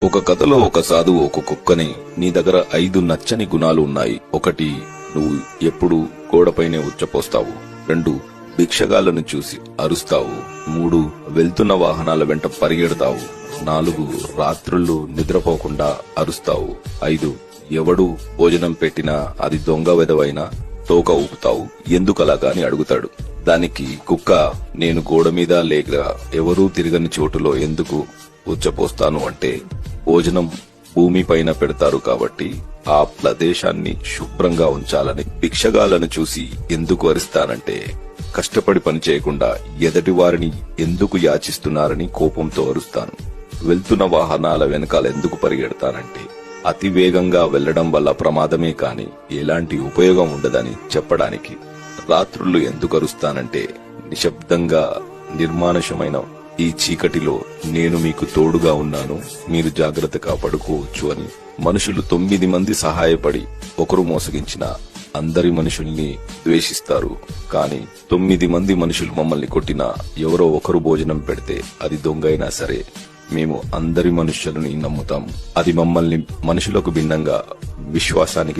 ఒక కథలో ఒక సాధువు ఒక కుక్కని, నీ దగ్గర 5 నచ్చని గుణాలు ఉన్నాయి. 1, నువ్వు ఎప్పుడు గోడపైనే ఉచ్చపోస్తావు. 2, భిక్షగాళ్లను చూసి అరుస్తావు. 3, వెళ్తున్న వాహనాల వెంట పరిగెడతావు. 4, రాత్రుళ్ళు నిద్రపోకుండా అరుస్తావు. 5, ఎవడు భోజనం పెట్టినా అది దొంగ వెదవైనా తోక ఊపుతావు. ఎందుకలాగా అని అడుగుతాడు. దానికి కుక్క, నేను గోడ మీద లేక ఎవరూ తిరగని చోటులో ఎందుకు ఉచ్చపోస్తాను అంటే, భోజనం భూమిపైన పెడతారు కాబట్టి ఆ ప్రదేశాన్ని శుభ్రంగా ఉంచాలని. భిక్షగాళ్లను చూసి ఎందుకు అరుస్తానంటే, కష్టపడి పని చేయకుండా ఎదటి వారిని ఎందుకు యాచిస్తున్నారని కోపంతో అరుస్తాను. వెళ్తున్న వాహనాల వెనకాల ఎందుకు పరిగెడతానంటే, అతి వేగంగా వెళ్లడం వల్ల ప్రమాదమే కాని ఎలాంటి ఉపయోగం ఉండదని చెప్పడానికి. రాత్రుళ్ళు ఎందుకు అరుస్తానంటే, నిశ్శబ్దంగా నిర్మానుషమైన ఈ చీకటిలో నేను మీకు తోడుగా ఉన్నాను, మీరు జాగ్రత్తగా పడుకోవచ్చు అని. మనుషులు 9 మంది సహాయపడి ఒకరు మోసగించిన అందరి మనుషుల్ని ద్వేషిస్తారు. కానీ 9 మంది మనుషులు మమ్మల్ని కొట్టినా, ఎవరో ఒకరు భోజనం పెడితే అది దొంగైనా సరే మేము అందరి మనుషులని నమ్ముతాం. అది మమ్మల్ని మనుషులకు భిన్నంగా విశ్వాసానికి